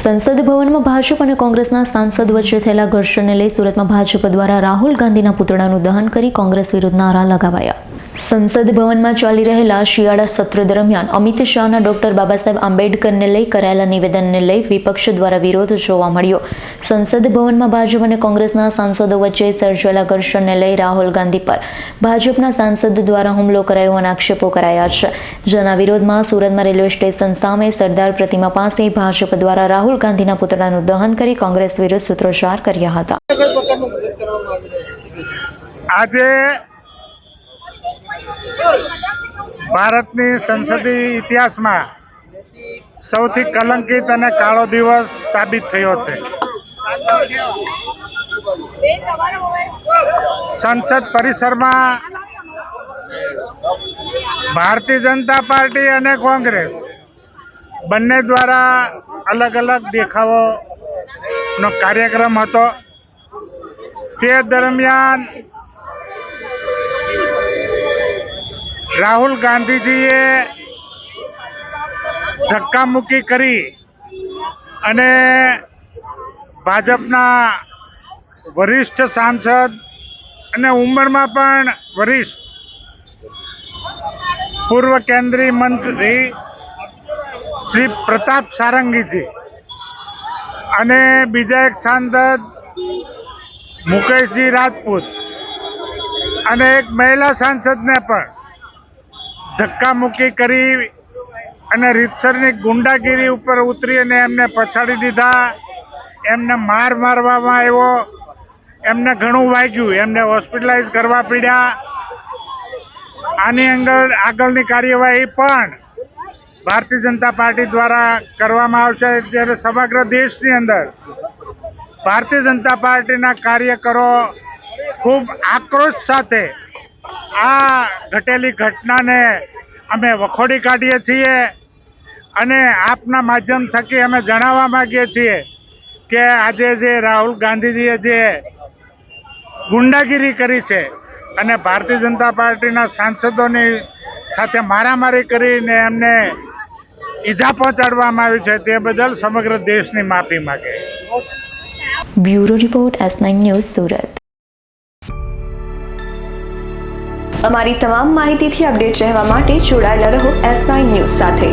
સંસદ ભવનમાં ભાજપ અને કોંગ્રેસના સાંસદ વચ્ચે થયેલા ઘર્ષણને લઈ સુરતમાં ભાજપ દ્વારા રાહુલ ગાંધીના પુતળાનું દહન કરી કોંગ્રેસ વિરુદ્ધ નારા લગાવાયા. સંસદ ભવનમાં ચાલી રહેલા શિયાળા સત્ર દરમિયાન અમિત શાહના ડોક્ટર બાબા સાહેબ આંબેડકરને લઈ કરાયેલા નિવેદનને લઈ વિપક્ષ દ્વારા વિરોધ જોવા મળ્યો. સંસદ ભવનમાં ભાજપ અને કોંગ્રેસના સાંસદો વચ્ચે સર્જાયેલા ઘર્ષણને લઈ રાહુલ ગાંધી પર ભાજપના સાંસદ દ્વારા હુમલો કરાયો અને આક્ષેપો કરાયા છે. જેના વિરોધમાં સુરતમાં રેલવે સ્ટેશન સામે સરદાર પ્રતિમા પાસે ભાજપ દ્વારા રાહુલ ગાંધીના પુતળાનું દહન કરી કોંગ્રેસ વિરુદ્ધ સૂત્રોચ્ચાર કર્યા હતા. આજે ભારતની સંસદીય ઇતિહાસમાં સૌથી કલંકિત અને કાળો દિવસ સાબિત થયો છે. સંસદ પરિસરમાં ભારતીય જનતા પાર્ટી અને કોંગ્રેસ બંને દ્વારા અલગ અલગ દેખાવોનો કાર્યક્રમ હતો. તે દરમિયાન રાહુલ ગાંધીજીએ ધક્કામુક્કી કરી અને ભાજપના વરિષ્ઠ સાંસદ અને ઉંમરમાં પણ વરિષ્ઠ પૂર્વ કેન્દ્રીય મંત્રી શ્રી પ્રતાપ સારંગીજી અને બીજા એક સાંસદ મુકેશજી રાજપૂત અને એક મહિલા સાંસદને પણ ધક્કામુક્કી કરી અને રીતસરની ગુંડાગીરી ઉપર ઉતરી અને એમને પછાડી દીધા. એમને મારવામાં આવ્યો. એમને ઘણું વાગ્યું. એમને હોસ્પિટલાઇઝ કરવા પડ્યા. આની આગળની કાર્યવાહી પણ ભારતીય જનતા પાર્ટી દ્વારા કરવામાં આવશે. જ્યારે સમગ્ર દેશની અંદર ભારતીય જનતા પાર્ટીના કાર્યકરો ખૂબ આક્રોશ સાથે આ ઘટેલી ઘટનાને અમે વખોડી કાઢીએ છીએ અને આપના માધ્યમ થકી અમે જણાવવા માંગીએ છીએ કે આજે જે રાહુલ ગાંધીજીએ જે ગુંડાગીરી કરી છે અને ભારતીય જનતા પાર્ટીના સાંસદોની સાથે મારામારી કરીને એમને ઈજા પહોંચાડવામાં આવી છે તે બદલ સમગ્ર દેશની માફી માંગે. Bureau report S9 news Surat. અમારી તમામ માહિતીથી અપડેટ રહેવા માટે જોડાયેલા રહો S9 ન્યૂઝ સાથે.